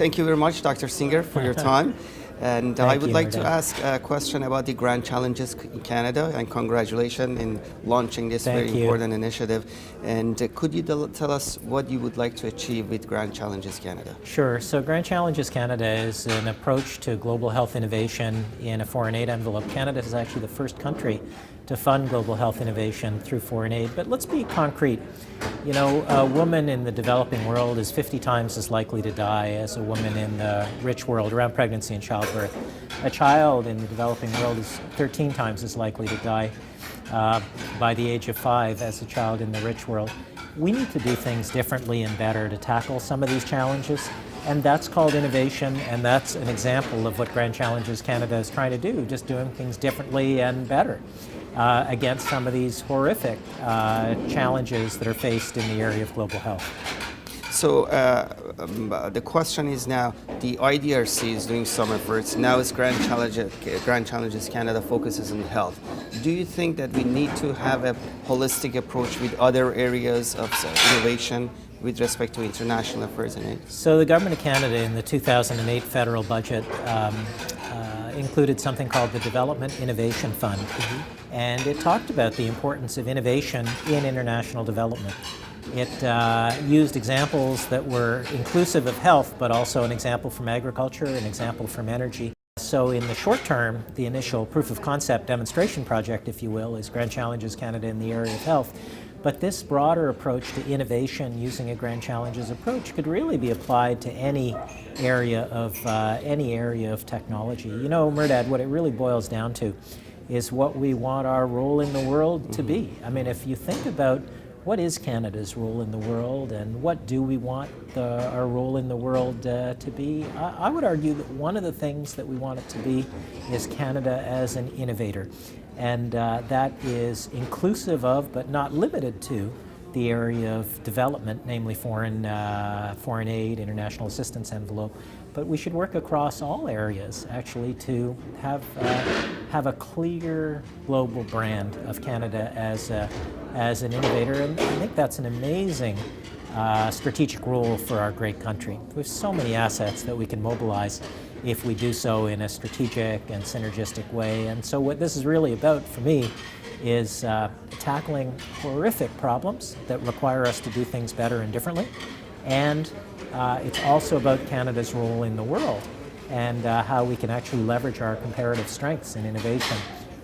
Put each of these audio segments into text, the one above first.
Thank you very much, Dr. Singer, for your time. And I would like to ask a question about the Grand Challenges in Canada, and congratulations in launching this very important initiative. And could you tell us what you would like to achieve with Grand Challenges Canada? Sure. So Grand Challenges Canada is an approach to global health innovation in a foreign aid envelope. Canada is actually the first country to fund global health innovation through foreign aid. But let's be concrete. You know, a woman in the developing world is 50 times as likely to die as a woman in the rich world around pregnancy and childbirth. A child in the developing world is 13 times as likely to die by the age of 5 as a child in the rich world. We need to do things differently and better to tackle some of these challenges, and that's called innovation, and that's an example of what Grand Challenges Canada is trying to do, just doing things differently and better against some of these horrific challenges that are faced in the area of global health. So the question is now, the IDRC is doing some efforts. Now it's Grand Challenges Canada focuses on health. Do you think that we need to have a holistic approach with other areas of innovation with respect to international affairs and aid? So the Government of Canada in the 2008 federal budget included something called the Development Innovation Fund. And it talked about the importance of innovation in international development. It used examples that were inclusive of health, but also an example from agriculture, an example from energy. So in the short term, the initial proof of concept demonstration project, if you will, is Grand Challenges Canada in the area of health. But this broader approach to innovation using a Grand Challenges approach could really be applied to any area of technology. You know, Mehrdad, what it really boils down to is what we want our role in the world to be. I mean, if you think about what is Canada's role in the world and what do we want our role in the world to be, I would argue that one of the things that we want it to be is Canada as an innovator. And that is inclusive of, but not limited to, the area of development, namely foreign aid, international assistance envelope. But we should work across all areas, actually, to have a clear global brand of Canada as an innovator. And I think that's an amazing strategic role for our great country. We have so many assets that we can mobilize if we do so in a strategic and synergistic way. And so what this is really about for me is tackling horrific problems that require us to do things better and differently. And it's also about Canada's role in the world and how we can actually leverage our comparative strengths and innovation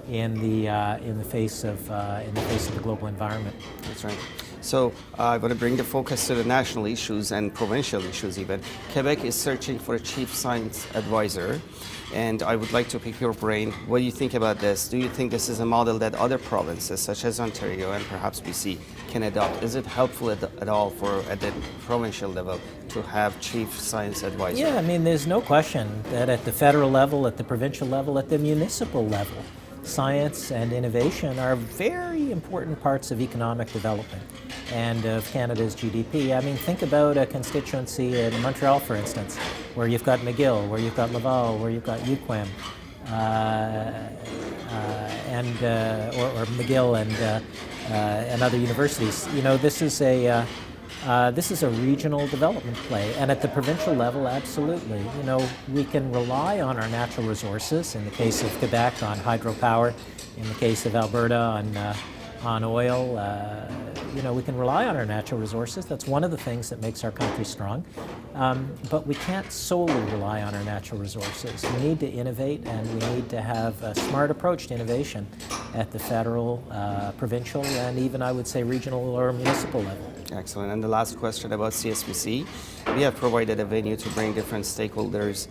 in the face of the global environment. That's right. So I want to bring the focus to the national issues and provincial issues even. Quebec is searching for a chief science advisor, and I would like to pick your brain. What do you think about this? Do you think this is a model that other provinces, such as Ontario and perhaps BC, can adopt? Is it helpful at all at the provincial level to have chief science advisor? Yeah, I mean, there's no question that at the federal level, at the provincial level, at the municipal level, science and innovation are very important parts of economic development and of Canada's GDP. I mean, think about a constituency in Montreal, for instance, where you've got McGill, where you've got Laval, where you've got UQAM, or McGill and other universities. You know, this is a regional development play, and at the provincial level, absolutely. You know, we can rely on our natural resources. In the case of Quebec, on hydropower. In the case of Alberta, on oil. You know, we can rely on our natural resources. That's one of the things that makes our country strong. But we can't solely rely on our natural resources. We need to innovate, and we need to have a smart approach to innovation at the federal, provincial, and even, I would say, regional or municipal level. Excellent. And the last question about CSPC. We have provided a venue to bring different stakeholders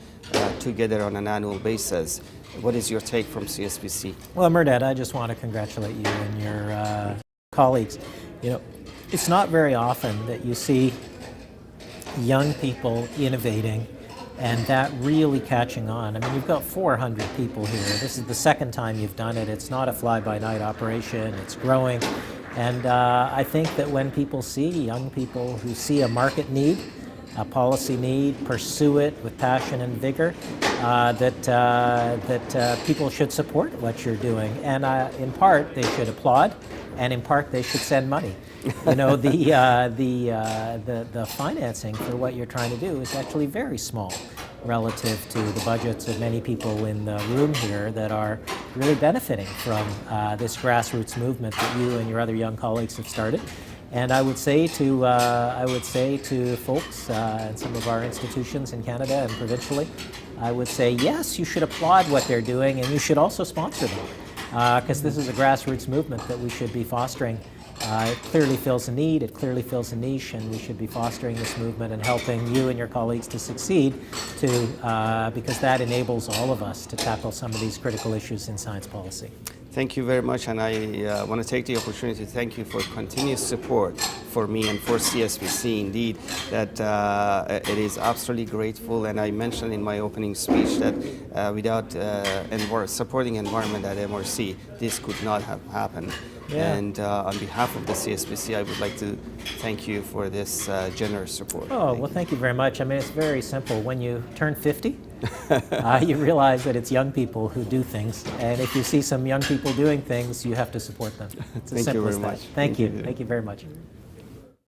together on an annual basis. What is your take from CSPC? Well, Mehrdad, I just want to congratulate you and your colleagues. You know, it's not very often that you see young people innovating and that really catching on. I mean, you've got 400 people here. This is the second time you've done it. It's not a fly-by-night operation. It's growing. And I think that when people see young people who see a market need, a policy need, pursue it with passion and vigor, that people should support what you're doing. And in part, they should applaud, and in part, they should send money. You know, the financing for what you're trying to do is actually very small relative to the budgets of many people in the room here that are really benefiting from this grassroots movement that you and your other young colleagues have started. And I would say to folks in some of our institutions in Canada and provincially, I would say yes, you should applaud what they're doing, and you should also sponsor them, because this is a grassroots movement that we should be fostering. It clearly fills a need, it clearly fills a niche, and we should be fostering this movement and helping you and your colleagues to succeed, because that enables all of us to tackle some of these critical issues in science policy. Thank you very much, and I want to take the opportunity to thank you for continuous support for me and for CSPC. Indeed, that it is absolutely grateful, and I mentioned in my opening speech that without supporting environment at MRC, this could not have happened. Yeah. And on behalf of the CSPC, I would like to thank you for this generous support. Oh, well, thank you very much. I mean, it's very simple. When you turn 50, you realize that it's young people who do things. And if you see some young people doing things, you have to support them. It's as Thank you simple very as that. much. Thank you. Thank you very much.